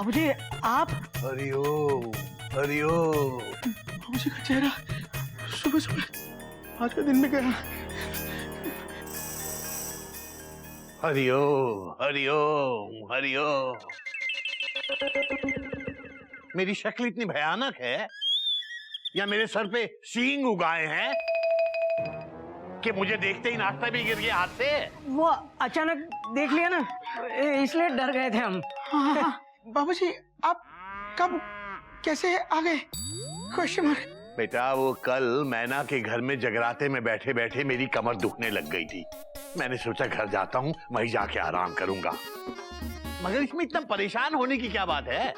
बाबूजी आप? हरिओम हरिओम। बाबूजी का चेहरा सुबह सुबह आज का दिन में गया। हरिओम हरिओम हरिओम। मेरी शक्ल इतनी भयानक है या मेरे सर पे सींग उगाए हैं कि मुझे देखते ही नाश्ता भी गिर गया हाथ से? वो अचानक देख लिया ना, इसलिए डर गए थे हम। हाँ। बाबूजी आप कब कैसे आ गए? Question mark. बेटा वो कल मैना के घर में जगराते में बैठे बैठे मेरी कमर दुखने लग गई थी। मैंने सोचा घर जाता हूँ, वहीं जाके आराम करूंगा। मगर इसमें इतना परेशान होने की क्या बात है?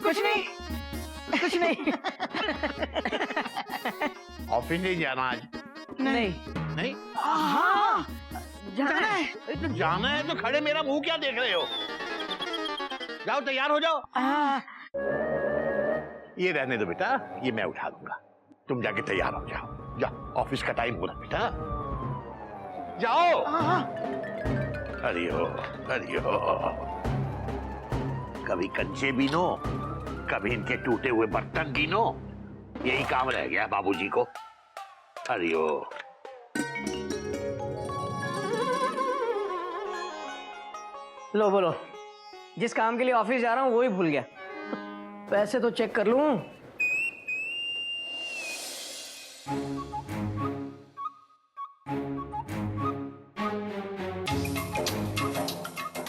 कुछ नहीं कुछ नहीं। ऑफिस नहीं जाना आज? नहीं नहीं? हाँ जाना है। तो जाना है तो खड़े मेरा मुंह क्या देख रहे हो? जाओ तैयार हो जाओ। ये रहने दो बेटा, ये मैं उठा दूंगा। तुम जाके तैयार हो जाओ। जाओ, ऑफिस का टाइम हो रहा बेटा। जाओ। हरिओ हरिओ। कभी कंचे बीनो, कभी इनके टूटे हुए बर्तन गिनो, यही काम रह गया बाबूजी को। हरिओ। लो बोलो, जिस काम के लिए ऑफिस जा रहा हूँ वो ही भूल गया। पैसे तो चेक कर लूं।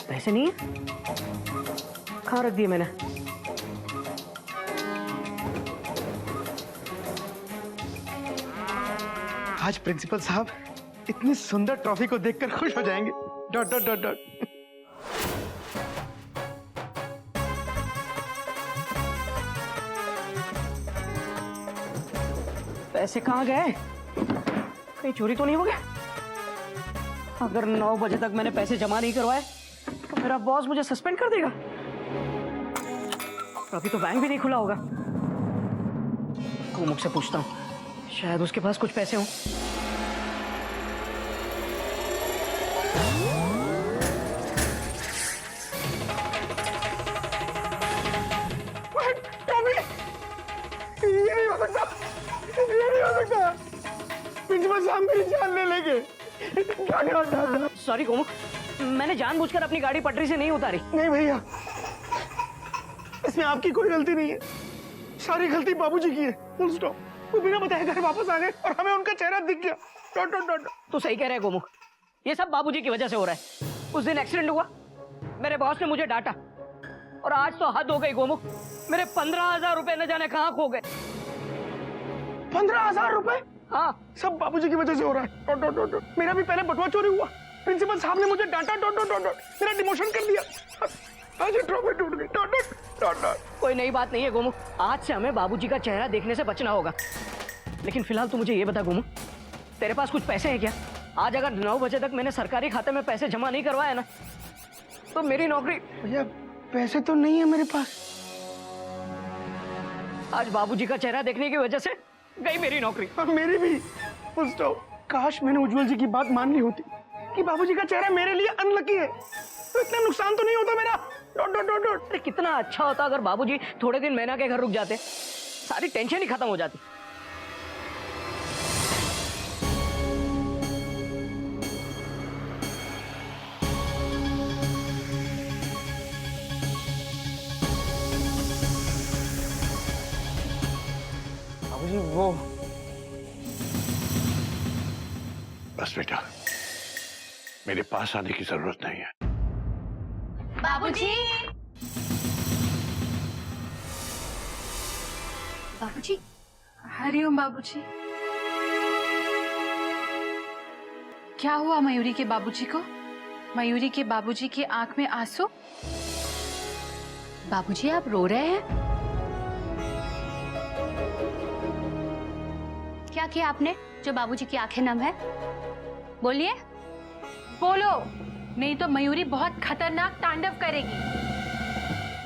पैसे नहीं है? कहाँ रख दिए मैंने? आज प्रिंसिपल साहब इतनी सुंदर ट्रॉफी को देखकर खुश हो जाएंगे। Dot dot dot dot. पैसे कहाँ गए? कहीं चोरी तो नहीं हो गया? अगर 9 बजे तक मैंने पैसे जमा नहीं करवाए तो मेरा बॉस मुझे सस्पेंड कर देगा। अभी तो बैंक भी नहीं खुला होगा। कोमुख से पूछता हूँ, शायद उसके पास कुछ पैसे हों। ये नहीं हो सकता, ये नहीं हो सकता। प्रिंसिपल साहब मेरी जान ले लेंगे। सॉरी कोमुख, मैंने जानबूझकर अपनी गाड़ी पटरी से नहीं उतारी। नहीं भैया, इसमें आपकी कोई गलती नहीं है। सारी गलती बाबूजी की है। Full stop. वो बिना बताए घर वापस आ गए और हमें उनका चेहरा दिख गया। Dot dot dot. तो सही कह रहे हैं कोमुख, ये सब बाबूजी की वजह से हो रहा है। उस दिन एक्सीडेंट हुआ, मेरे बॉस ने मुझे डांटा, और आज तो हद हो गई कोमुख। मेरे 15,000 रुपए न जाने कहाँ खो गए। 15,000 रुपए? हाँ, सब बाबूजी की वजह से हो रहा है। Dot dot dot dot. मेरा भी पहले बटुआ चोरी हुआ, प्रिंसिपल साहब ने मुझे डांटा। Dot dot dot dot. मेरा डिमोशन कर दिया, आज ये ट्रॉफी टूट गई। Dot dot dot dot. कोई नई बात नहीं है गोमू, आज से हमें बाबूजी का चेहरा देखने से बचना होगा। लेकिन फिलहाल तू मुझे ये बता गोमू, तेरे पास कुछ पैसे हैं क्या? आज अगर 9 बजे तक मैंने सरकारी खाते में पैसे जमा नहीं करवाए ना, तो मेरी नौकरी। भैया पैसे तो नहीं है मेरे पास। आज बाबूजी का चेहरा देखने की वजह से गई मेरी नौकरी। और मेरी भी। Full stop. काश मैंने उज्जवल जी की बात मान ली होती कि बाबूजी का चेहरा मेरे लिए अनलकी है, तो इतना नुकसान तो नहीं होता मेरा। Dot dot dot dot. अरे कितना अच्छा होता अगर बाबूजी थोड़े दिन मैना के घर रुक जाते, सारी टेंशन ही खत्म हो जाती। बाबूजी वो। बस बेटा, मेरे पास आने की जरूरत नहीं है। बाबूजी। बाबूजी। हरिओम बाबूजी। क्या हुआ मयूरी के बाबूजी को? मयूरी के बाबूजी की आंख में आंसू? बाबूजी आप रो रहे हैं? क्या किया आपने जो बाबूजी की आंखें नम है? बोलिए, बोलो, नहीं तो मयूरी बहुत खतरनाक तांडव करेगी।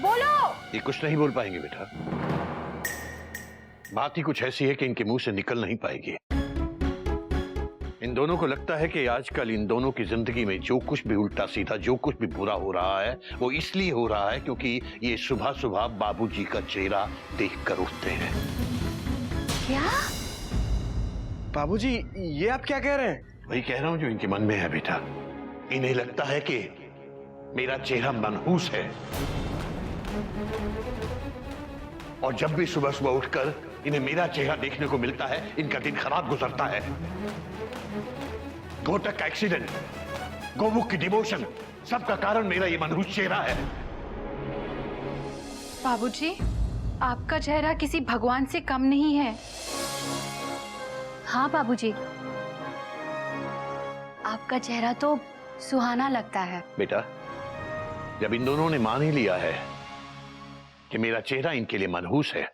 बोलो। ये कुछ नहीं बोल पाएंगे बेटा। बात ही कुछ ऐसी है कि इनके मुंह से निकल नहीं पाएगी। इन दोनों को लगता है कि आजकल इन दोनों की जिंदगी में जो कुछ भी उल्टा सीधा, जो कुछ भी बुरा हो रहा है, वो इसलिए हो रहा है क्योंकि ये सुबह सुबह बाबूजी का चेहरा देखकर उठते हैं। क्या? बाबूजी, ये आप क्या कह रहे हैं? वही कह रहा हूं जो इनके मन में है बेटा। इन्हें लगता है कि मेरा चेहरा मनहूस है, और जब भी सुबह सुबह उठकर इन्हें मेरा चेहरा देखने को मिलता है, इनका दिन खराब गुजरता है। घोटक का एक्सीडेंट, गोमुख की डिवोशन, सबका कारण मेरा ये मनहूस चेहरा है। बाबूजी, आपका चेहरा किसी भगवान से कम नहीं है। हाँ बाबूजी, आपका चेहरा तो सुहाना लगता है। बेटा, जब इन दोनों ने मान ही लिया है कि मेरा चेहरा इनके लिए मनहूस है,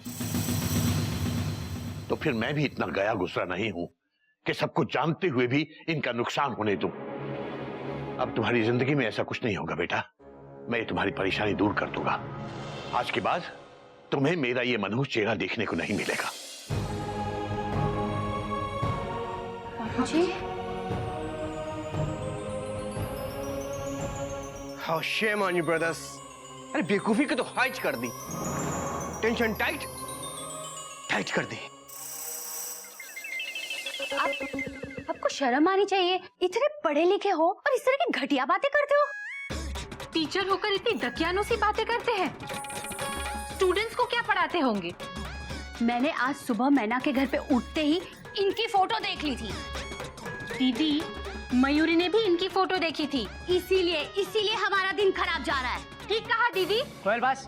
तो फिर मैं भी इतना गया गुजरा नहीं हूं कि सब कुछ जानते हुए भी इनका नुकसान होने दूं। अब तुम्हारी जिंदगी में ऐसा कुछ नहीं होगा बेटा। मैं तुम्हारी परेशानी दूर कर दूंगा। आज के बाद तुम्हें मेरा ये मनहूस चेहरा देखने को नहीं मिलेगा। बाबूजी, How shame on you, brothers. अरे बेवकूफी को तो हाइज कर दी, टेंशन टाइट कर दी। आपको शर्म आनी चाहिए। इतने पढ़े लिखे हो और इस तरह की घटिया बातें करते हो। टीचर होकर इतनी दकियानूसी बातें करते हैं। स्टूडेंट्स को क्या पढ़ाते होंगे? मैंने आज सुबह मैना के घर पे उठते ही इनकी फोटो देख ली थी। दीदी, मयूरी ने भी इनकी फोटो देखी थी। इसीलिए हमारा दिन खराब जा रहा है। ठीक कहा दीदी। कोयल बस,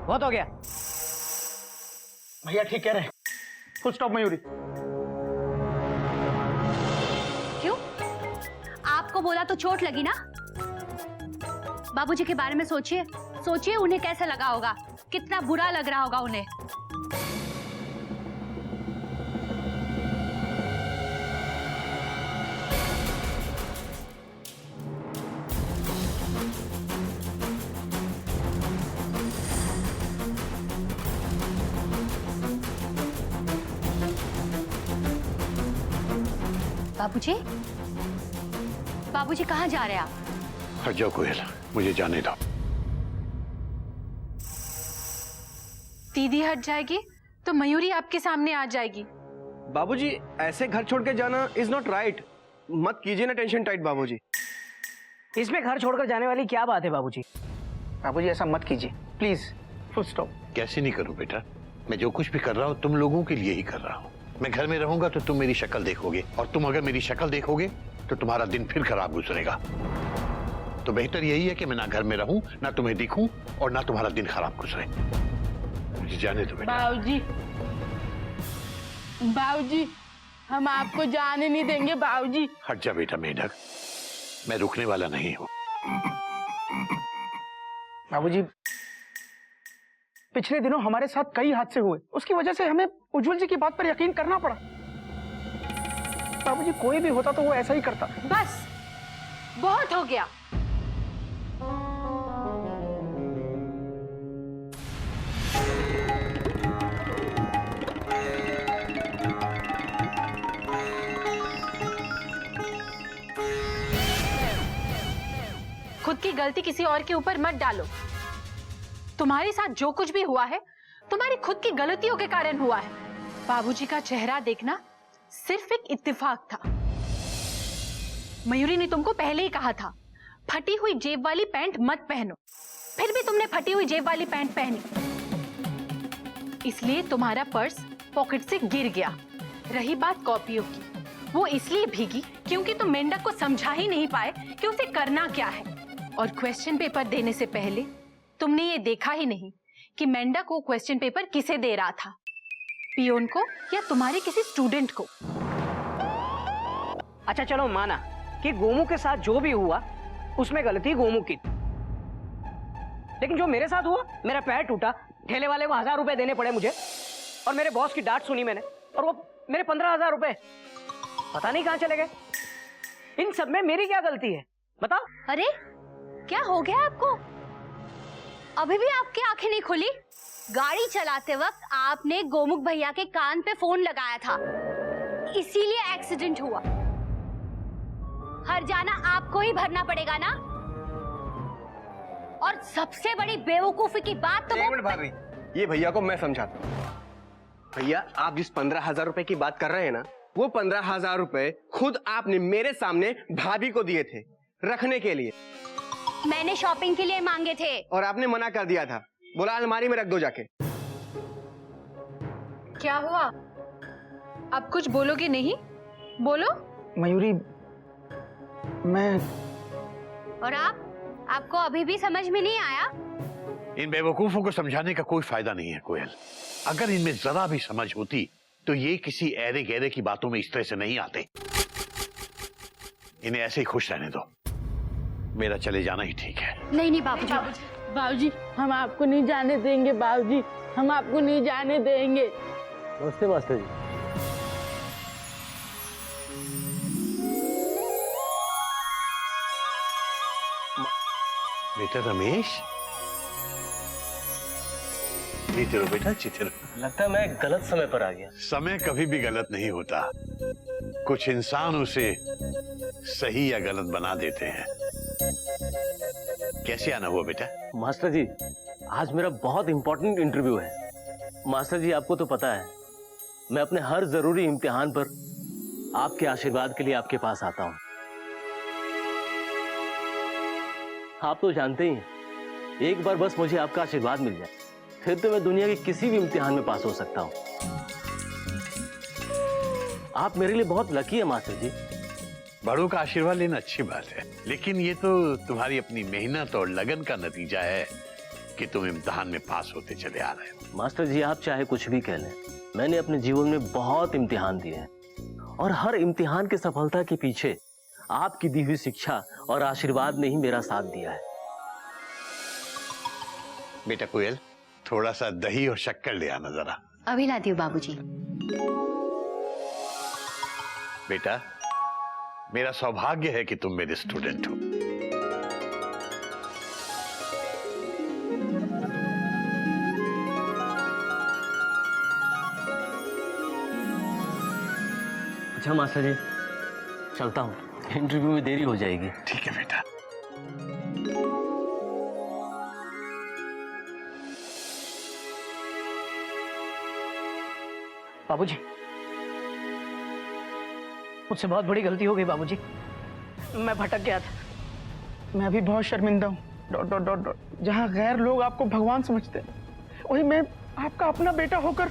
बहुत हो गया। भैया ठीक कह रहे हैं। Full stop Mayuri. क्यों? आपको बोला तो चोट लगी ना? बाबूजी के बारे में सोचिए उन्हें कैसा लगा होगा, कितना बुरा लग रहा होगा उन्हें। बाबूजी कहाँ जा रहे हैं आप? हट जाओ कोयल, मुझे जाने दो। दीदी हट जाएगी तो मयूरी आपके सामने आ जाएगी। बाबूजी, ऐसे घर छोड़ के जाना इज नॉट राइट। मत कीजिए ना टेंशन टाइट बाबूजी। इसमें घर छोड़कर जाने वाली क्या बात है बाबूजी? बाबूजी ऐसा मत कीजिए प्लीज। Full stop. कैसे नहीं करूं बेटा? मैं जो कुछ भी कर रहा हूं तुम लोगों के लिए ही कर रहा हूं। मैं घर में रहूंगा तो तुम मेरी शक्ल देखोगे, और तुम अगर मेरी शक्ल देखोगे तो तुम्हारा दिन फिर खराब गुजरेगा। तो बेहतर यही है कि मैं ना घर में रहूं, ना तुम्हें दिखूं, और ना तुम्हारा दिन खराब गुजरे। मुझे जाने दो बेटा। बाबूजी, हम आपको जाने नहीं देंगे बाबूजी। हट जा बेटा मेढक, मैं रुकने वाला नहीं हूं। बाबूजी, पिछले दिनों हमारे साथ कई हादसे हुए, उसकी वजह से हमें उज्जवल जी की बात पर यकीन करना पड़ा। बाबूजी, कोई भी होता तो वो ऐसा ही करता। बस, बहुत हो गया। खुद की गलती किसी और के ऊपर मत डालो। तुम्हारे साथ जो कुछ भी हुआ है, तुम्हारी खुद की गलतियों के कारण हुआ है। बाबूजी का चेहरा देखना सिर्फ एक इत्तेफाक था। मयूरी ने तुमको पहले ही कहा था, फटी हुई जेब वाली पैंट मत पहनो। फिर भी तुमने फटी हुई जेब वाली पैंट पहनी, इसलिए तुम्हारा पर्स पॉकेट से गिर गया। रही बात कॉपियों की, वो इसलिए भीगी क्योंकि तुम मेंढक को समझा ही नहीं पाए कि उसे करना क्या है। और क्वेश्चन पेपर देने से पहले तुमने ये देखा ही नहीं कि मेंढक वो क्वेश्चन पेपर किसे दे रहा था, पियोन को या तुम्हारे किसी स्टूडेंट को। अच्छा चलो माना कि गोमू के साथ जो भी हुआ उसमें गलती गोमू की, लेकिन जो मेरे साथ हुआ, मेरा पैर टूटा, ठेले वाले को 1000 रुपए देने पड़े मुझे, और मेरे बॉस की डांट सुनी मैंने, और वो मेरे 15,000 रुपए पता नहीं कहां चले गए। इन सब में मेरी क्या गलती है बताओ? अरे क्या हो गया आपको? अभी भी आपकी आंखें नहीं खुली? गाड़ी चलाते वक्त आपने गोमुख भैया के कान पे फोन लगाया था, इसीलिए एक्सीडेंट हुआ। हर्जाना आपको ही भरना पड़ेगा ना। और सबसे बड़ी बेवकूफी की बात तो एक मिनट भाभी, ये भैया को मैं समझाता हूँ। भैया, आप जिस 15,000 रुपए की बात कर रहे हैं ना, वो 15,000 रुपए खुद आपने मेरे सामने भाभी को दिए थे रखने के लिए। मैंने शॉपिंग के लिए मांगे थे और आपने मना कर दिया था, बोला अलमारी में रख दो जाके। क्या हुआ? आप कुछ बोलोगे नहीं? बोलो। मयूरी, मैं और आपको अभी भी समझ में नहीं आया? इन बेवकूफों को समझाने का कोई फायदा नहीं है कोयल। अगर इनमें जरा भी समझ होती तो ये किसी ऐरे गहरे की बातों में इस तरह से नहीं आते। इन्हें ऐसे ही खुश रहने दो, मेरा चले जाना ही ठीक है। नहीं बाबूजी। बाबूजी, हम आपको नहीं जाने देंगे। बाबूजी, हम आपको नहीं जाने देंगे। नमस्ते मास्टर जी। बेटा रमेश, जीते रहो बेटा, जीते रहो। लगता है मैं गलत समय पर आ गया। समय कभी भी गलत नहीं होता, कुछ इंसान उसे सही या गलत बना देते हैं। कैसे आना हुआ बेटा? मास्टर जी, आज मेरा बहुत इंपॉर्टेंट इंटरव्यू है। मास्टर जी, आपको तो पता है मैं अपने हर जरूरी इम्तिहान पर आपके आशीर्वाद के लिए आपके पास आता हूं। आप तो जानते ही हैं, एक बार बस मुझे आपका आशीर्वाद मिल जाए, फिर तो मैं दुनिया के किसी भी इम्तिहान में पास हो सकता हूं। आप मेरे लिए बहुत लकी है मास्टर जी। बड़ों का आशीर्वाद लेना अच्छी बात है, लेकिन ये तो तुम्हारी अपनी मेहनत और लगन का नतीजा है कि तुम इम्तिहान में पास होते चले आ रहे हो। मास्टर जी, आप चाहे कुछ भी कह लें, मैंने अपने जीवन में बहुत इम्तिहान दिए हैं और हर इम्तिहान की सफलता के पीछे आपकी दी हुई शिक्षा और आशीर्वाद ने ही मेरा साथ दिया है। बेटा कोयल, थोड़ा सा दही और शक्कर ले आना जरा। अभी लाती हूँ बाबूजी। बेटा, मेरा सौभाग्य है कि तुम मेरे स्टूडेंट हो। अच्छा मास्टर जी, चलता हूँ, इंटरव्यू में देरी हो जाएगी। ठीक है बेटा। बाबूजी, मुझसे बहुत बड़ी गलती हो गई बाबूजी। मैं भटक गया था। मैं अभी बहुत शर्मिंदा हूँ। Dot dot dot dot. जहाँ गैर लोग आपको भगवान समझते हैं, वही मैं आपका अपना बेटा होकर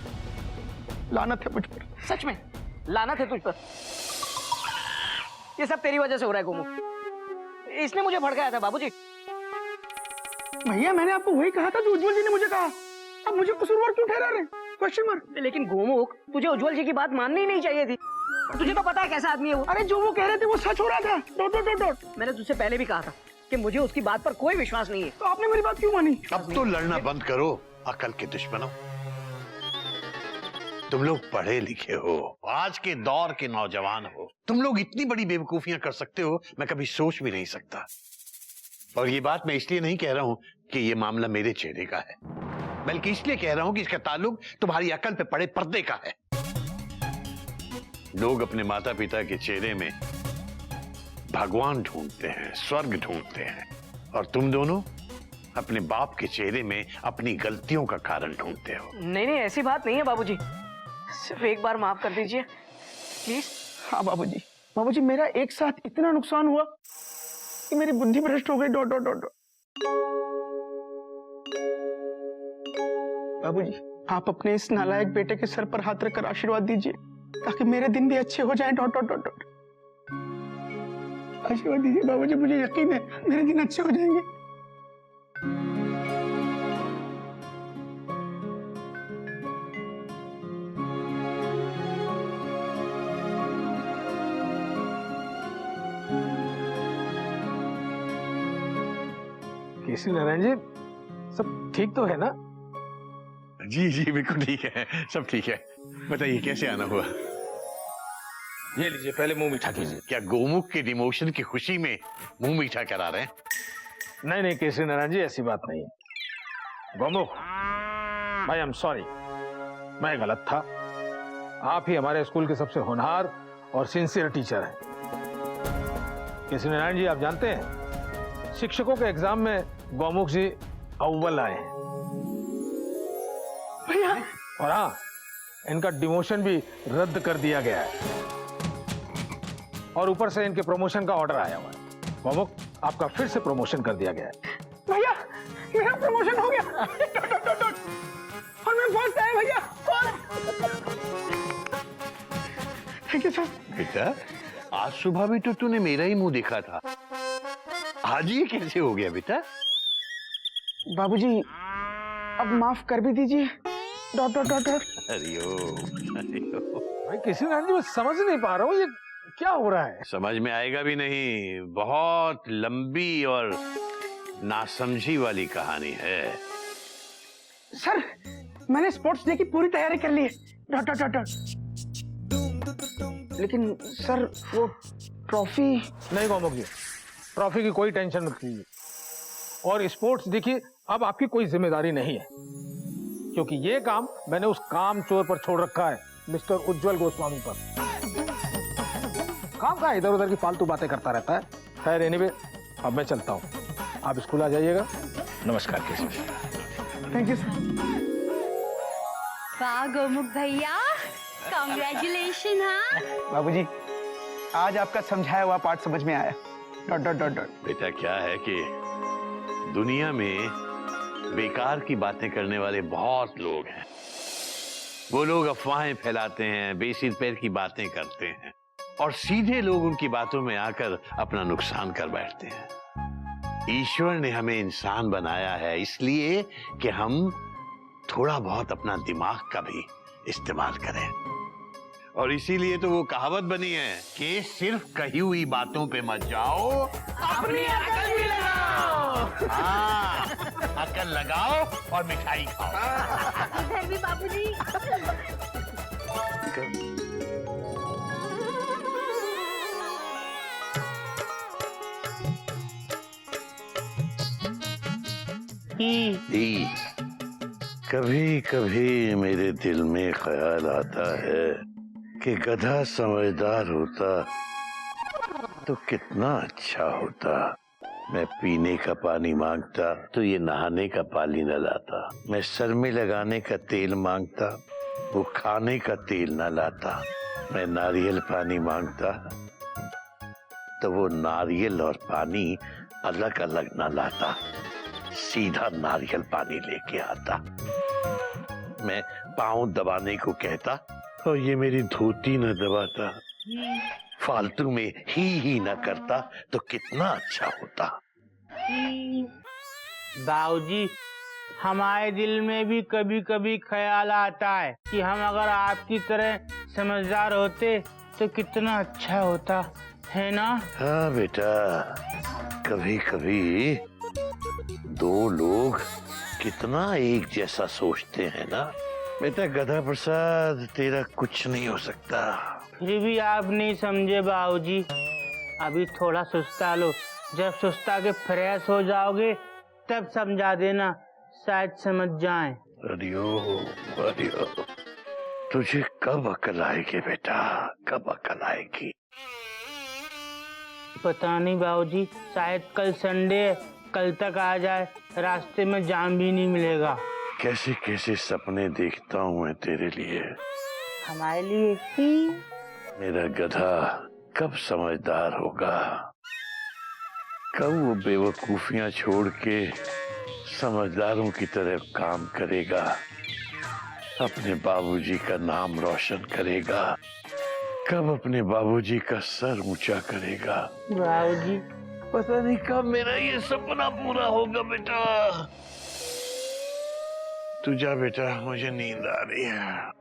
लानत है मुझ पर। सच में लानत है तुझ पर। ये सब तेरी वजह से हो रहा है गोमू। इसने मुझे भड़काया था बाबूजी। भैया, मैंने आपको वही कहा था जो उज्जवल जी ने मुझे कहा। अब मुझे कसूरवार क्यों ठहरा रहे? Question mark. लेकिन गोमुख, तुझे उज्जवल जी की बात माननी ही नहीं चाहिए थी। तुझे तो पता है कैसा आदमी है वो। अरे जो वो कह रहे थे वो सच हो रहा था। Dot dot dot dot. मैंने तुझसे पहले भी कहा था कि मुझे उसकी बात पर कोई विश्वास नहीं है। तो आपने मेरी बात क्यों मानी? अब तो लड़ना बंद करो, अकल के दुश्मनों। तुम लोग पढ़े लिखे हो, आज के दौर के नौजवान हो, तुम लोग इतनी बड़ी बेवकूफियां कर सकते हो, मैं कभी सोच भी नहीं सकता। और ये बात मैं इसलिए नहीं कह रहा हूं कि ये मामला मेरे चेहरे का है, बल्कि इसलिए कह रहा हूं कि इसका ताल्लुक तुम्हारी अकल पे पड़े पर्दे का है। लोग अपने माता पिता के चेहरे में भगवान ढूंढते हैं, स्वर्ग ढूंढते हैं, और तुम दोनों अपने बाप के चेहरे में अपनी गलतियों का कारण ढूंढते हो। नहीं नहीं, ऐसी बात नहीं है बाबूजी। सिर्फ एक बार माफ कर दीजिए प्लीज। हाँ बाबूजी, बाबूजी मेरा एक साथ इतना नुकसान हुआ कि मेरी बुद्धि भ्रष्ट हो गई। Dot dot dot. बाबूजी, आप अपने इस नालायक बेटे के सर पर हाथ रखकर आशीर्वाद दीजिए ताकि मेरे दिन भी अच्छे हो जाएं। Dot dot dot dot. आशीर्वाद दीजिए बाबूजी, मुझे यकीन है मेरे दिन अच्छे हो जाएंगे। केसी नारायण जी, सब ठीक तो है ना? जी जी बिल्कुल ठीक है, सब ठीक है। बताइए कैसे आना हुआ? ये लीजिए, पहले मुंह मीठा कीजिए। क्या गोमुख के डिमोशन की खुशी में मुंह मीठा करा रहे हैं? नहीं नहीं केसी नारायण जी, ऐसी बात नहीं है। गोमुख भाई, आई एम सॉरी, मैं गलत था। आप ही हमारे स्कूल के सबसे होनहार और सिंसियर टीचर हैं। केसी नारायण जी, आप जानते हैं शिक्षकों के एग्जाम में गौमुख जी अव्वल आए हैं। भैया और हाँ, इनका डिमोशन भी रद्द कर दिया गया है और ऊपर से इनके प्रमोशन का ऑर्डर आया हुआ है। गौमुख, आपका फिर से प्रमोशन कर दिया गया है। भैया मेरा प्रमोशन हो गया। और मैं फर्स्ट आया भैया। Thank you sir. बेटा, आज सुबह भी तो तूने मेरा ही मुंह देखा था, आज ये कैसे हो गया बेटा? बाबूजी अब माफ कर भी दीजिए। Dot dot dot dot. Hariom Hariom. भाई केसी नारायण जी, मैं समझ नहीं पा रहा हूँ ये क्या हो रहा है। समझ में आएगा भी नहीं, बहुत लंबी और नासमझी वाली कहानी है। सर मैंने स्पोर्ट्स डे की पूरी तैयारी कर ली है। Dot dot dot dot. लेकिन सर वो ट्रॉफी। नहीं गौमुख जी, ट्रॉफी की कोई टेंशन मत लीजिए। और स्पोर्ट्स देखिए, अब आपकी कोई जिम्मेदारी नहीं है, क्योंकि ये काम मैंने उस काम चोर पर छोड़ रखा है, मिस्टर उज्जवल गोस्वामी पर। काम का इधर उधर की फालतू बातें करता रहता है। खैर एनीवे, अब मैं चलता हूँ, आप स्कूल आ जाइएगा। नमस्कार केशव। Thank you sir. वाह गोमुख भैया, कांग्रेचुलेशन। हाँ बाबूजी आज आपका समझाया हुआ पाठ समझ में आया। Dot dot dot dot. बेटा क्या है कि दुनिया में बेकार की बातें करने वाले बहुत लोग हैं। वो लोग अफवाहें फैलाते हैं, बेसिर पैर की बातें करते हैं और सीधे लोग उनकी बातों में आकर अपना नुकसान कर बैठते हैं। ईश्वर ने हमें इंसान बनाया है इसलिए कि हम थोड़ा बहुत अपना दिमाग का भी इस्तेमाल करें, और इसीलिए तो वो कहावत बनी है कि सिर्फ कही हुई बातों पे मत जाओ, अपनी अकल भी लगाओ। हाँ, अकल लगाओ और मिठाई खाओ। इधर भी बाबूजी। कभी कभी मेरे दिल में ख्याल आता है कि गधा समझदार होता तो कितना अच्छा होता। मैं पीने का पानी मांगता तो ये नहाने का पानी न लाता। मैं सर में लगाने का तेल मांगता, वो खाने का तेल न लाता। मैं नारियल पानी मांगता तो वो नारियल और पानी अलग अलग न लाता, सीधा नारियल पानी लेके आता। मैं पाँव दबाने को कहता और ये मेरी धोती न दबाता। फालतू में ही न करता तो कितना अच्छा होता। बाबूजी, हमारे दिल में भी कभी कभी ख्याल आता है कि हम अगर आपकी तरह समझदार होते तो कितना अच्छा होता, है ना? हाँ बेटा, कभी कभी दो लोग कितना एक जैसा सोचते हैं ना। बेटा गधा प्रसाद, तेरा कुछ नहीं हो सकता। फिर भी आप नहीं समझे बाबूजी, अभी थोड़ा सुस्ता लो, जब सुस्ता के फ्रेश हो जाओगे तब समझा देना, शायद समझ जाएं। अरियो, तुझे कब अकल आएगी बेटा, कब अकल आएगी? पता नहीं बाबूजी, शायद कल संडे है, कल तक आ जाए, रास्ते में जाम भी नहीं मिलेगा। कैसे कैसे सपने देखता हूँ मैं तेरे लिए। हमारे लिए ही। मेरा गधा कब समझदार होगा, कब वो बेवकूफियां छोड़ के समझदारों की तरह काम करेगा, अपने बाबूजी का नाम रोशन करेगा, कब अपने बाबूजी का सर ऊंचा करेगा। बाबूजी पता नहीं कब मेरा ये सपना पूरा होगा बेटा। तू जा बेटा, मुझे नींद आ रही है।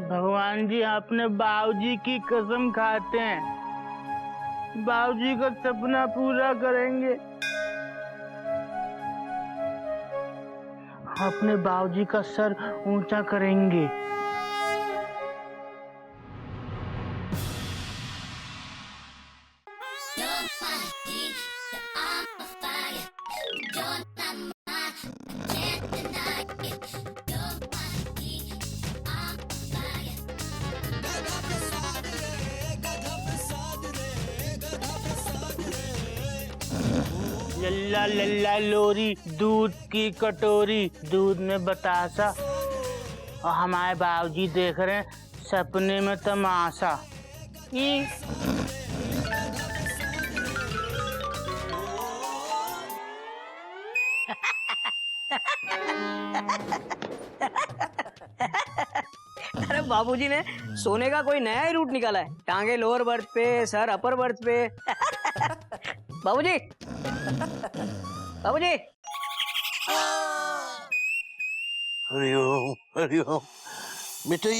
भगवान जी अपने बाबूजी की कसम खाते हैं, बाबूजी का सपना पूरा करेंगे, अपने बाबूजी का सर ऊंचा करेंगे। लल्ला लल्ला लोरी, दूध की कटोरी, दूध में बतासा, और हमारे बाबूजी देख रहे हैं सपने में तमाशा। अरे बाबूजी ने सोने का कोई नया ही रूट निकाला है, टांगे लोअर बर्थ पे, सर अपर बर्थ पे। बाबूजी, बाबूजी, हरिओम हरिओम। बेटा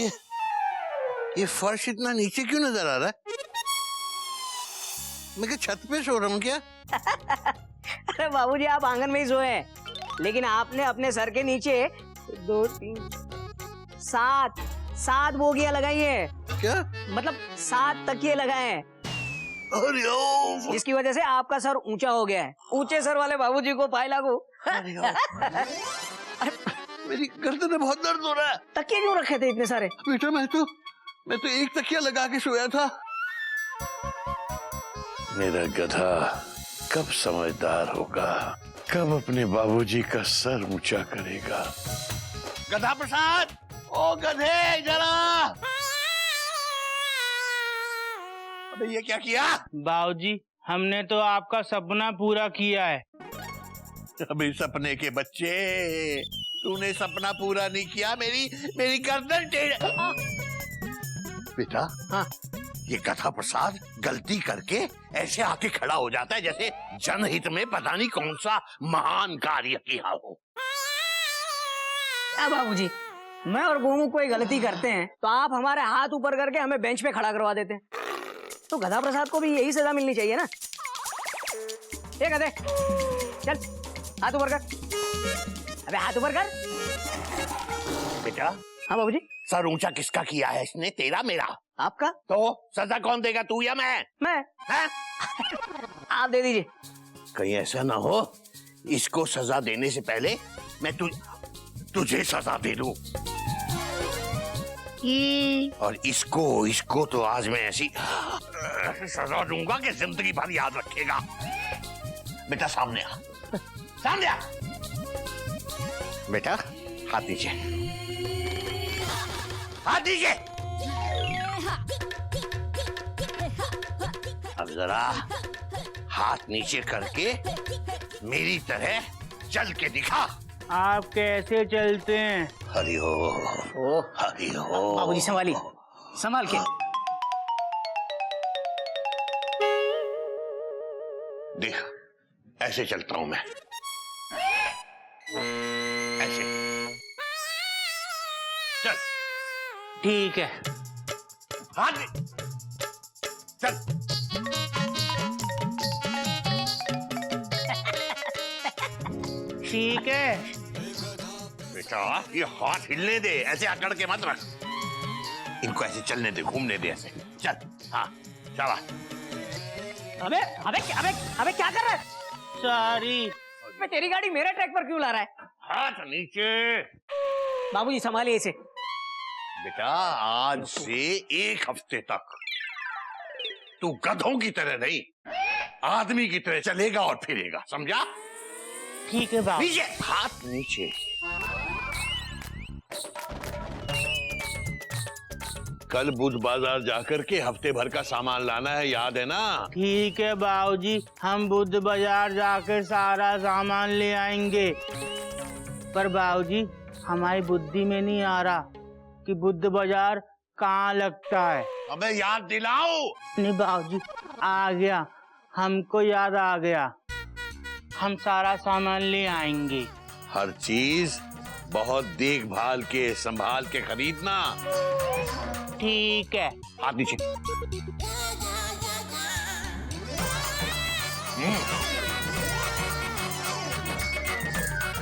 ये फर्श इतना नीचे क्यों नजर आ रहा है? मैं क्या छत पे सो रहा हूँ क्या? अरे बाबूजी आप आंगन में ही सोए हैं, लेकिन आपने अपने सर के नीचे 2 3 7 बोगियां लगाई है। क्या? मतलब 7 तकिए लगाए हैं, हरिओम जिसकी वजह से आपका सर ऊंचा हो गया है। ऊंचे सर वाले बाबूजी को पाए लागू। मेरी गर्दन में बहुत दर्द हो रहा है। तकिए क्यों रखे थे इतने सारे? बेटा मैं तो एक तकिया लगा के सोया था। मेरा गधा कब समझदार होगा, कब अपने बाबूजी का सर ऊंचा करेगा। गधा प्रसाद, ओ गधे जरा। अबे ये क्या किया? बाबूजी हमने तो आपका सपना पूरा किया है। अबे सपने के बच्चे, तूने सपना पूरा नहीं किया, मेरी गर्दन टेढ़। बेटा हाँ, ये गधा प्रसाद गलती करके ऐसे आके खड़ा हो जाता है जैसे जनहित में पता नहीं कौन सा महान कार्य किया हो। बाबूजी मैं और गोमू कोई गलती करते हैं तो आप हमारे हाथ ऊपर करके हमें बेंच पे खड़ा करवा देते हैं, तो गधा प्रसाद को भी यही सजा मिलनी चाहिए ना। ये गधे चल हाथ ऊपर कर। अबे हाथ ऊपर कर। बेटा हाँ बाबूजी। सर ऊंचा किसका किया है इसने, तेरा मेरा? आपका। तो सजा कौन देगा, तू या मैं? मैं। आप दे दीजिए। कहीं ऐसा ना हो इसको सजा देने से पहले मैं तुझे सजा दे दूं। और इसको तो आज मैं ऐसी सजा दूंगा कि जिंदगी भर याद रखेगा। बेटा सामने आ, सामने आ। बेटा हाथ नीचे, हाथ नीचे। अब जरा हाथ नीचे करके मेरी तरह चल के दिखा। आप कैसे चलते हैं? हरिओ हरिओ। बाबूजी संभालिए, संभाल के। देख ऐसे चलता हूं मैं, ऐसे चल। ठीक है। हाथ चल। ठीक है बेटा ये हाथ हिलने दे, ऐसे अकड़ के मत रख। इनको ऐसे चलने दे, घूमने दे ऐसे। चल हाँ चला। अबे अबे अबे अबे क्या कर रहा है? सॉरी। मैं तेरी गाड़ी मेरे ट्रैक पर क्यों ला रहा है? हाथ नीचे। बाबूजी संभालिए इसे। बेटा आज से 1 हफ्ते तक तू गधों की तरह नहीं आदमी की तरह चलेगा और फिरेगा, समझा? ठीक है बाबू। नीचे, हाथ नीचे। कल बुध बाजार जाकर के हफ्ते भर का सामान लाना है, याद है ना? ठीक है बाबूजी, हम बुद्ध बाजार जाकर सारा सामान ले आएंगे। पर बाबूजी हमारी बुद्धि में नहीं आ रहा कि बुद्ध बाजार कहाँ लगता है। अबे याद दिलाओ। नहीं बाबूजी आ गया, हमको याद आ गया, हम सारा सामान ले आएंगे। हर चीज बहुत देखभाल के संभाल के खरीदना। ठीक है। हाथ नीचे।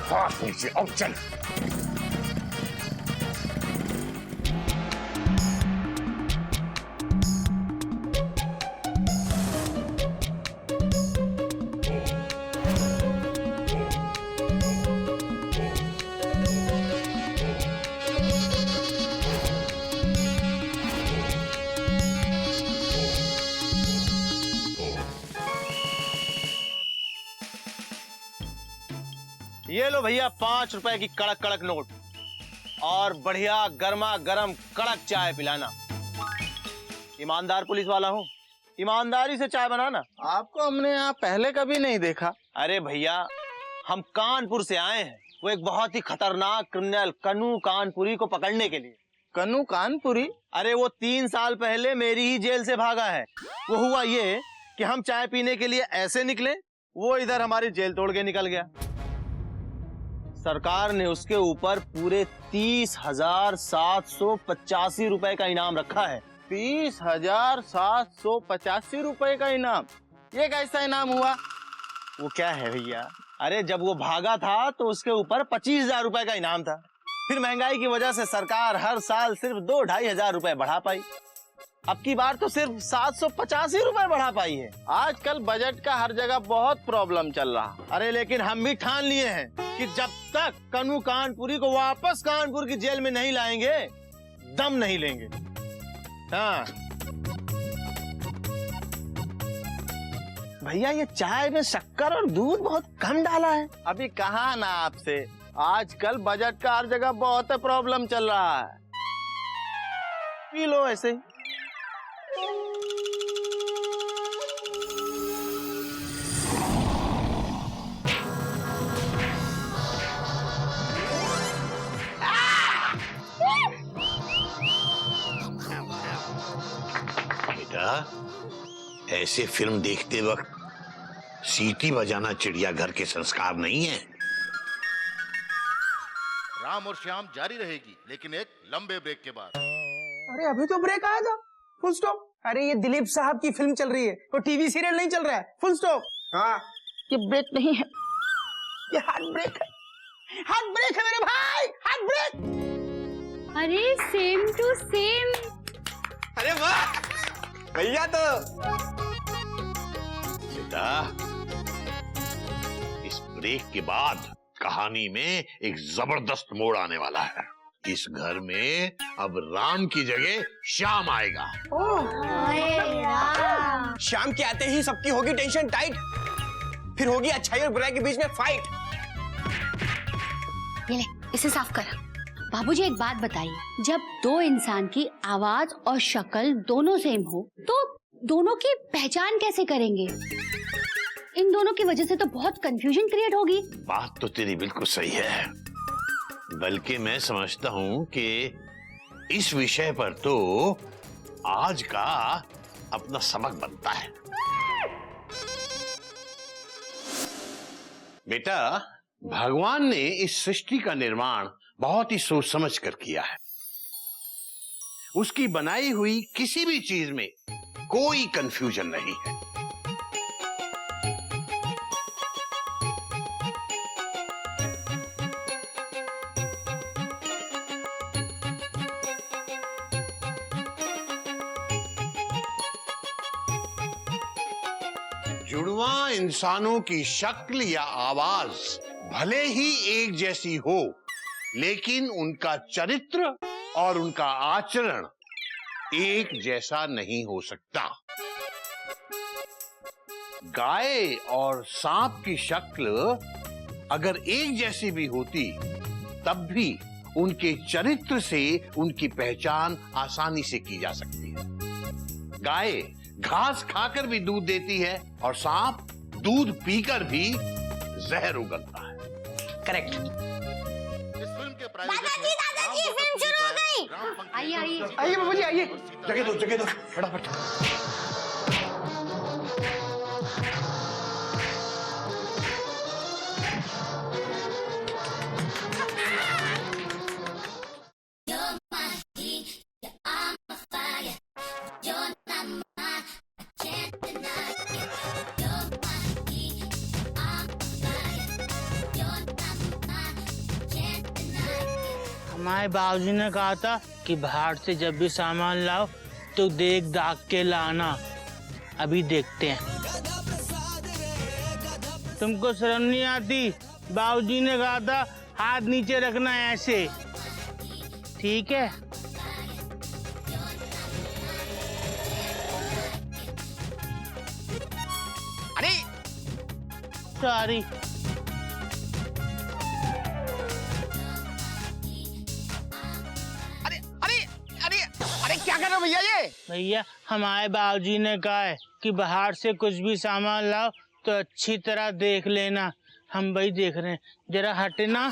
हाथ नीचे, अब चल। ये लो भैया 5 रुपए की कड़क कड़क नोट और बढ़िया गर्मा गर्म कड़क चाय पिलाना। ईमानदार पुलिस वाला हूँ, ईमानदारी से चाय बनाना। आपको हमने यहाँ पहले कभी नहीं देखा। अरे भैया हम कानपुर से आए हैं, वो एक बहुत ही खतरनाक क्रिमिनल कन्नू कानपुरी को पकड़ने के लिए। कन्नू कानपुरी? अरे वो 3 साल पहले मेरी ही जेल से भागा है। वो हुआ ये कि हम चाय पीने के लिए ऐसे निकले, वो इधर हमारी जेल तोड़ के निकल गया। सरकार ने उसके ऊपर पूरे 30,785 रुपए का इनाम रखा है। 30,785 रुपए का इनाम? ये कैसा इनाम हुआ? वो क्या है भैया, अरे जब वो भागा था तो उसके ऊपर 25,000 रुपए का इनाम था। फिर महंगाई की वजह से सरकार हर साल सिर्फ 2-2.5 हजार रुपए बढ़ा पाई। अब की बार तो सिर्फ 785 रुपए बढ़ा पाई है। आजकल बजट का हर जगह बहुत प्रॉब्लम चल रहा। अरे लेकिन हम भी ठान लिए हैं कि जब तक कन्नू कानपुरी को वापस कानपुर की जेल में नहीं लाएंगे दम नहीं लेंगे। हाँ भैया, ये चाय में शक्कर और दूध बहुत कम डाला है। अभी कहा ना आपसे, आजकल बजट का हर जगह बहुत प्रॉब्लम चल रहा है। पी लो ऐसे ही। बेटा, ऐसे फिल्म देखते वक्त सीटी बजाना चिड़ियाघर के संस्कार नहीं है। राम और श्याम जारी रहेगी, लेकिन एक लंबे ब्रेक के बाद। अरे अभी तो ब्रेक आया था, फुल स्टॉप। अरे ये दिलीप साहब की फिल्म चल रही है, तो टीवी सीरियल नहीं चल रहा है, फुल स्टॉप। हाँ ये ब्रेक नहीं है, ये हार्ट ब्रेक है, हार्ट ब्रेक है मेरे भाई, हार्ट ब्रेक। अरे सेम टू सेम। अरे वाह भैया। तो बेटा, इस ब्रेक के बाद कहानी में एक जबरदस्त मोड़ आने वाला है। इस घर में अब राम की जगह श्याम आएगा। शाम के आते ही सबकी होगी टेंशन टाइट, फिर होगी अच्छाई और बुराई के बीच में फाइट। ये ले, इसे साफ कर। बाबूजी एक बात बताइए, जब दो इंसान की आवाज और शक्ल दोनों सेम हो तो दोनों की पहचान कैसे करेंगे? इन दोनों की वजह से तो बहुत कंफ्यूजन क्रिएट होगी। बात तो तेरी बिल्कुल सही है, बल्कि मैं समझता हूं कि इस विषय पर तो आज का अपना सबक बनता है। बेटा, भगवान ने इस सृष्टि का निर्माण बहुत ही सोच समझ कर किया है। उसकी बनाई हुई किसी भी चीज में कोई कंफ्यूजन नहीं है। जुड़वा इंसानों की शक्ल या आवाज भले ही एक जैसी हो, लेकिन उनका चरित्र और उनका आचरण एक जैसा नहीं हो सकता। गाय और सांप की शक्ल अगर एक जैसी भी होती, तब भी उनके चरित्र से उनकी पहचान आसानी से की जा सकती है। गाय घास खाकर भी दूध देती है और सांप दूध पीकर भी जहर उगलता है। करेक्ट। दादाजी फिल्म शुरू हो गई। आइए आइए आइए बाबूजी आइए। जगह दो फटाफट। हमारे बाबूजी ने कहा था कि बाहर से जब भी सामान लाओ तो देख दाग के लाना। अभी देखते हैं। तुमको शर्म नहीं आती? बाबूजी ने कहा था हाथ नीचे रखना ऐसे, ठीक है? अरे सॉरी। कर रहे हो भैया ये? भैया हमारे बाबूजी ने कहा है कि बाहर से कुछ भी सामान लाओ तो अच्छी तरह देख लेना। हम वही देख रहे हैं, जरा हटना।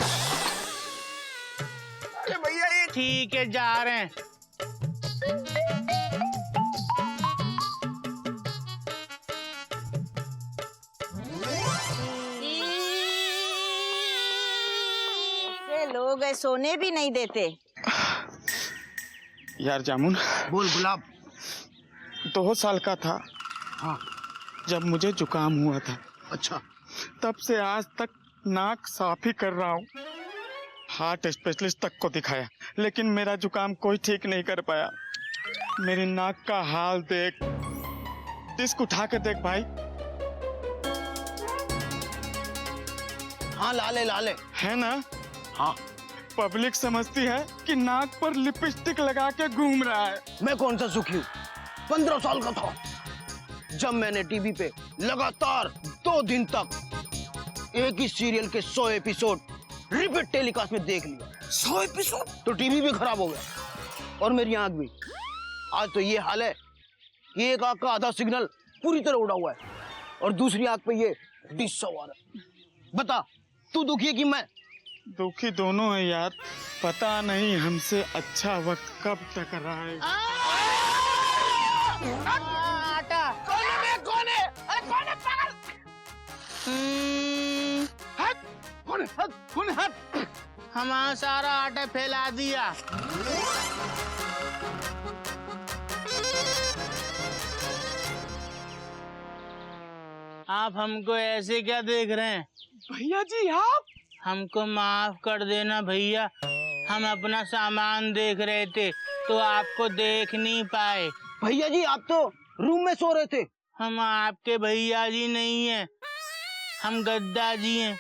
अरे भैया ये ठीक है, जा रहे हैं। लोग सोने भी नहीं देते। यार जामुन, बोल गुलाब। 2 साल का था हाँ। जब मुझे जुकाम हुआ था। अच्छा। तब से आज तक नाक साफ ही कर रहा हूँ। हार्ट स्पेशलिस्ट तक को दिखाया, लेकिन मेरा जुकाम कोई ठीक नहीं कर पाया। मेरी नाक का हाल देख, डिस्क उठा के देख भाई। हाँ लाले लाले है ना? हाँ। पब्लिक समझती है कि नाक पर लिपस्टिक लगा के घूम रहा है। मैं कौन सा सुखी हूँ? 15 साल का था जब मैंने टीवी पे लगातार 2 दिन तक एक ही सीरियल के 100 एपिसोड रिपीट टेलीकास्ट में देख लिया। 100 एपिसोड? तो टीवी भी खराब हो गया और मेरी आंख भी। आज तो ये हाल है कि एक आंख का आधा सिग्नल पूरी तरह उड़ा हुआ है और दूसरी आंख पे ये डिश सवार है। बता, तू दुखी है कि मैं? दुखी दोनों है यार। पता नहीं हमसे अच्छा वक्त कब तक रहा है। आटा कौन है? अरे कौन है पागल? हट! कौन है? हट! कौन है? हट! हमारा सारा आटा फैला दिया। आप हमको ऐसे क्या देख रहे हैं? भैया जी आप? हमको माफ कर देना भैया, हम अपना सामान देख रहे थे तो आपको देख नहीं पाए। भैया जी आप तो रूम में सो रहे थे। हम आपके भैया जी नहीं हैं, हम गद्दा जी हैं।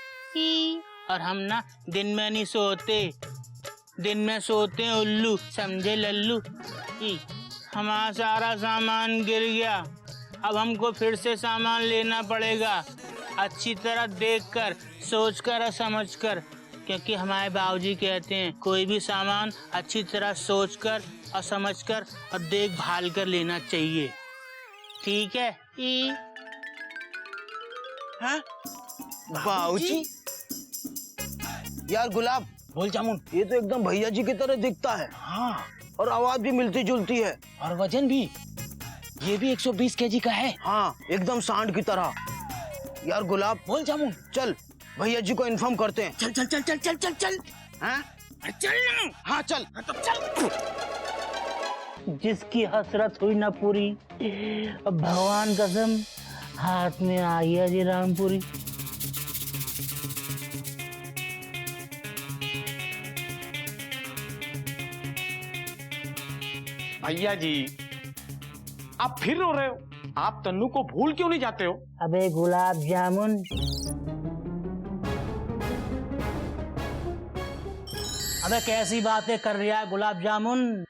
और हम ना दिन में नहीं सोते, दिन में सोते हैं उल्लू, समझे लल्लू। हमारा सारा सामान गिर गया, अब हमको फिर से सामान लेना पड़ेगा, अच्छी तरह देखकर, सोचकर और समझकर, क्योंकि हमारे बाबूजी कहते हैं कोई भी सामान अच्छी तरह सोचकर और समझकर और देखभाल कर लेना चाहिए। ठीक है? हाँ? बाबूजी? यार गुलाब, बोल जामुन। ये तो एकदम भैया जी की तरह दिखता है। हाँ, और आवाज भी मिलती जुलती है। और वजन भी, ये भी 120 केजी का है। हाँ, एकदम सांड की तरह। यार गुलाब, बोल जामुन। चल भैया जी को इन्फॉर्म करते हैं। चल चल चल चल चल चल चल। हाँ? चल ना। हाँ चल। तो चल। जिसकी हसरत हुई ना पूरी, अब भगवान कसम हाथ में आई है जी रामपुरी। भैया जी आप फिर रो रहे हो? आप तन्नू को भूल क्यों नहीं जाते हो? अबे गुलाब जामुन, अबे कैसी बातें कर रहा है गुलाब जामुन?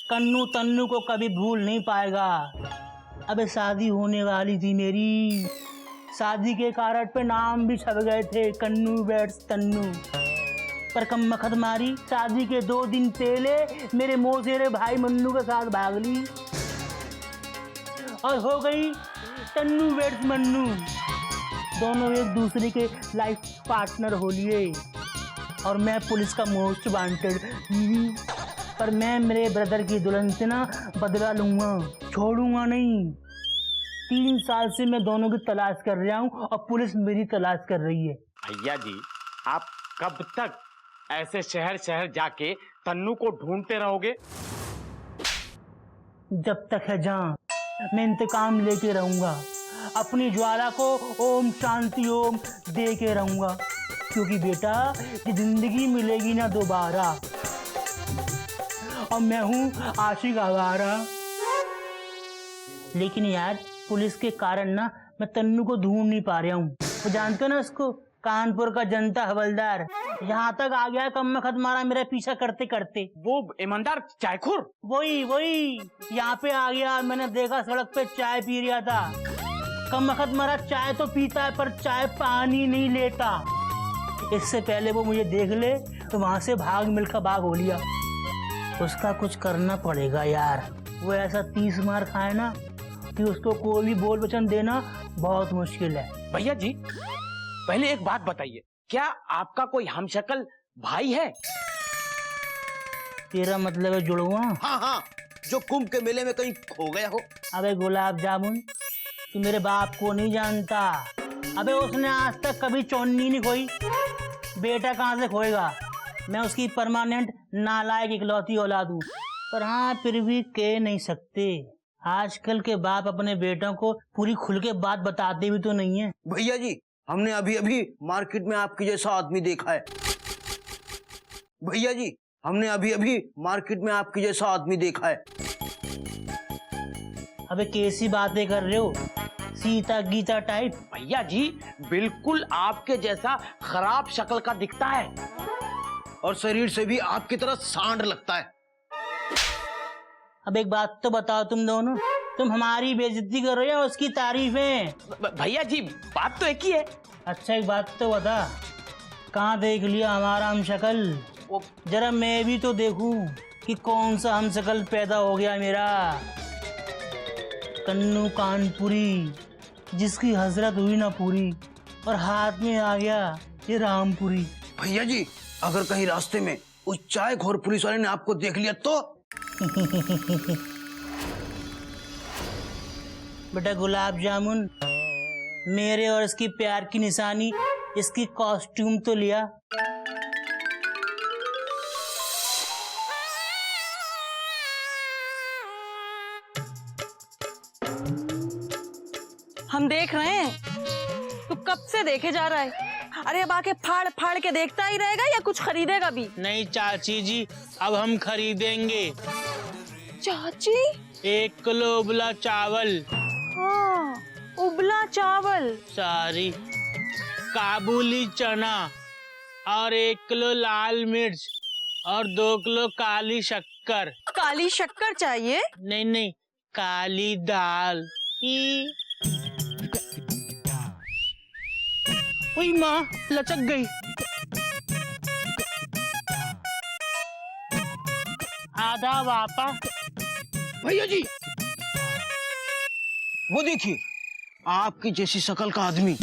कन्नू तन्नू को कभी भूल नहीं पाएगा। अबे शादी होने वाली थी मेरी, शादी के कार्ड पे नाम भी छप गए थे, कन्नू बेट्स तन्नू। पर कम मखत मारी, शादी के 2 दिन पहले मेरे मोसेरे भाई मन्नू के साथ भाग ली और हो गई तन्नू बेट्स मन्नू। दोनों एक दूसरे के लाइफ पार्टनर हो लिए और मैं पुलिस का मोस्ट वांटेड। पर मैं मेरे ब्रदर की दुल्हन से ना बदला लूंगा, छोड़ूंगा नहीं। 3 साल से मैं दोनों की तलाश कर रहा हूँ और पुलिस मेरी तलाश कर रही है। भैया जी आप कब तक ऐसे शहर शहर जाके तन्नू को ढूंढते रहोगे? जब तक है जान मैं इंतकाम लेके रहूंगा, अपनी ज्वाला को ओम शांति ओम दे के रहूंगा, क्योंकि बेटा ये जिंदगी मिलेगी ना दोबारा और मैं हूँ आशिक आवारा। लेकिन यार पुलिस के कारण ना मैं तन्नू को ढूंढ नहीं पा रहा हूँ। वो जानते हो ना उसको, कानपुर का जनता हवलदार यहाँ तक आ गया, कम में खत मारा मेरा पीछा करते करते। वो ईमानदार चायखोर? वही यहाँ पे आ गया। मैंने देखा सड़क पे चाय पी रहा था, कम वक्त मारा चाय तो पीता है पर चाय पानी नहीं लेता। इससे पहले वो मुझे देख ले तो वहां से भाग मिलकर भाग हो लिया। उसका कुछ करना पड़ेगा यार। वो ऐसा 30 मार खाए ना कि उसको कोई भी बोल वचन देना बहुत मुश्किल है। भैया जी पहले एक बात बताइए, क्या आपका कोई हमशक्ल भाई है? तेरा मतलब है जुड़वा? हाँ हाँ, जो कुंभ के मेले में कहीं खो गया हो। अबे गुलाब जामुन, तू मेरे बाप को नहीं जानता। अबे उसने आज तक कभी चौन्नी नहीं खोई, बेटा कहाँ से खोएगा? मैं उसकी परमानेंट नालायक इकलौती औलाद हूँ। पर हाँ, फिर भी कह नहीं सकते, आजकल के बाप अपने बेटों को पूरी खुल के बात बताते भी तो नहीं है। भैया जी, हमने अभी अभी मार्केट में आपके जैसा आदमी देखा है। भैया जी, हमने अभी अभी मार्केट में आपके जैसा आदमी देखा है। अबे कैसी बातें कर रहे हो, सीता गीता टाइप? भैया जी बिल्कुल आपके जैसा खराब शक्ल का दिखता है, और शरीर से भी आपकी तरह सांड लगता है। अब एक बात तो बताओ तुम दोनों, तुम हमारी बेइज्जती कर रहे हो उसकी तारीफें? भैया जी बात तो एक ही है। अच्छा एक बात तो बता, कहाँ देख लिया हमारा हम शक्ल? जरा मैं भी तो देखूं कि कौन सा हम शक्ल पैदा हो गया मेरा। कन्नू कानपुरी, जिसकी हजरत हुई ना पूरी, और हाथ में आ गया ये रामपुरी। भैया जी, अगर कहीं रास्ते में उस चाय खोर पुलिस वाले ने आपको देख लिया तो? बेटा गुलाब जामुन, मेरे और इसकी प्यार की निशानी इसकी कॉस्ट्यूम तो लिया। हम देख रहे हैं, तू कब से देखे जा रहा है? अरे अब आके फाड़ फाड़ के देखता ही रहेगा या कुछ खरीदेगा भी? नहीं चाची जी, अब हम खरीदेंगे। चाची? 1 किलो उबला चावल। हाँ, उबला चावल। सारी काबुली चना, और 1 किलो लाल मिर्च, और 2 किलो काली शक्कर। काली शक्कर चाहिए? नहीं नहीं, काली दाल। ओए माँ, लचक गई। आधा वापा। भैया जी, वो देखिए, आपकी जैसी शक्ल का आदमी।